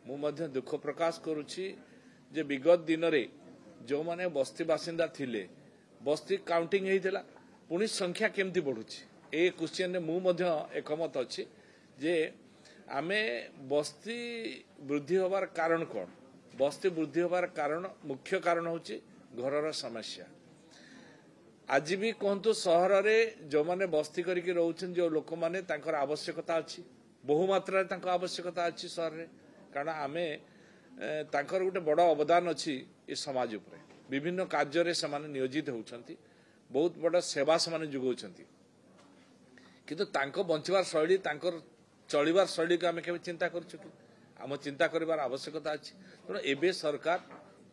मुझे दुख प्रकाश करुच्ची जे विगत दिन में जो माने बस्ती बासिंदा थिले बस्ती काउंटिंग होता पुणी संख्या केमती बढ़ुची ए क्वेश्चन मुझे एकमत अच्छी जे आमे बस्ती वृद्धि होबार कारण कौन बस्ती वृद्धि होबार कारण मुख्य कारण हूँ घरर समस्या आज भी कहतु सहर में जो माने बस्ती करके रोचन जो लोक माने तांकर आवश्यकता अच्छी बहुमात्रा आवश्यकता अच्छी सहर में कारण आमे तांकर गोटे बड़ अवदान अच्छी ये समाज उपरे विभिन्न कार्य से नियोजित होती बहुत बड़ सेवा से जोगाउछंती किंतु तांको बंचवार शैली तांकर चलिबार शैली को आमे केबे चिंता करछु कि आम चिंता करिबार आवश्यकता अछि तेणु एबे सरकार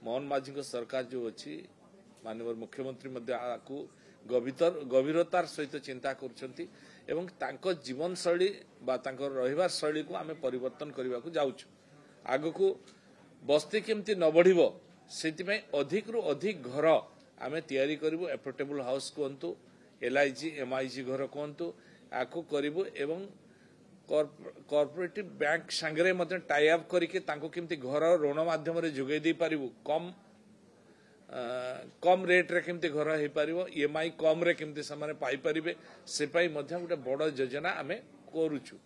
मोहन माझी को सरकार जो अच्छी माननीय मुख्यमंत्री को गभीरतार सहित चिंता करछंती एवं तांको जीवन शैली बा तांकर रहिबार शैली को आमे परिवर्तन करबा को जाउछु आगु को बस्ती केमती न बढ़िबो सेति अधिक रु अधिक घर आमे तैयारी करिवो एफोर्डेबल हाउस कहतु एलआईजी एमआईजी घर कहतु आको करिवो एवं कॉर्पोरेटिव बैंक संगे मध्य टाई अप करके तांको केमती घर ऋण माध्यम रे जोगै दे पारिबो कम रेट रे केमती घर हे पारिबो ईएमआई कम रे केमती समाने पाई परिबे से पाई मध्य गोटे बड़ योजना आमे करूछु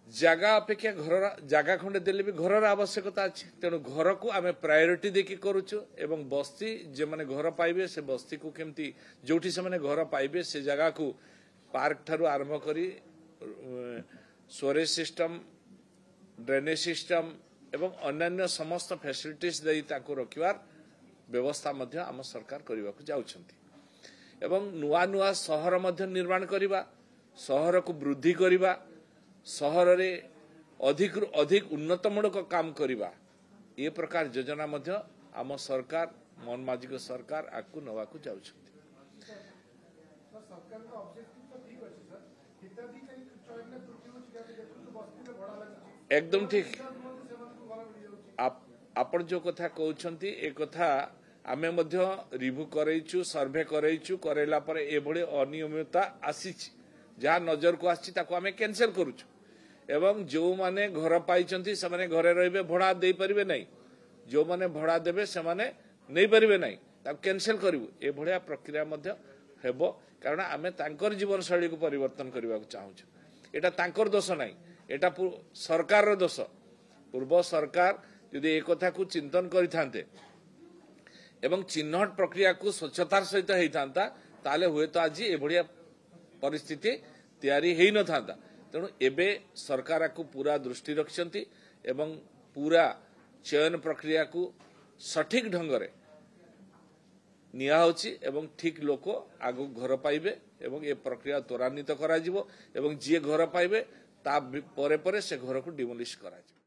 जगह अपेक्षा घर जगह खंडे देले भी घर आवश्यकता अच्छी तेणु घर को आमे प्रायोरिटी देकी करूछु एवं बस्ती जे माने घर पाइबे से बस्ती को केमती जोठी से माने घर पाइबे से जगह को पार्क ठारू आरंभ करी स्टोरेज सिस्टम ड्रेनेज सिस्टम एवं अन्य समस्त फैसिलिटीज दे ताको रखिवार व्यवस्था मध्य आम सरकार करने को जाउछंती एवं नुआ नुआ सहर मध्य निर्माण करिबा सहर को वृद्धि करिबा सहर रे अधिक रु अधिक उन्नतमूलक काम करिबा ये प्रकार योजना मध्य आम सरकार मोहन माझी को सरकार आकु नवा को जाउछंती एकदम ठीक आपण जो कथा कहउछंती ए कथा आमे मध्य रिव्यू करैछु सर्वे करैछु करेला पर ए भली अनियमितता आसीछि जहाँ नजर को आछि ताको आमे कैंसिल करूछु एवं जो माने घर पाइछंती से माने घरे रहिबे भड़ा देई परिबे नै जो माने भड़ा देबे से माने नै परिबे नै ताको कैंसिल करिवु ए भलिया प्रक्रिया मध्य हेबो कारण आमे तांकर जीवन शैली को परिवर्तन करबा को चाहूछु एटा तांकर दोष नै एटा सरकार रो दोष पूर्व सरकार यदि एक कथा को चिंतन करिथांते एवं चिन्हट प्रक्रिया को स्वच्छतार सहित होता ताले हुए तो आज ए भलिया परिस्थिति तैयारी हेई न थांता तेणु एबे सरकार को पूरा दृष्टि रखिसंती एवं पूरा चयन प्रक्रिया को सठिक ढंग रे निया होची एवं ठीक लोक आगु घर पाइबे एवं ए प्रक्रिया त्वरान्वित करा जिवो एवं जे घर पाइबे ता परे परे से घर को डिमोलिश करा जिवो।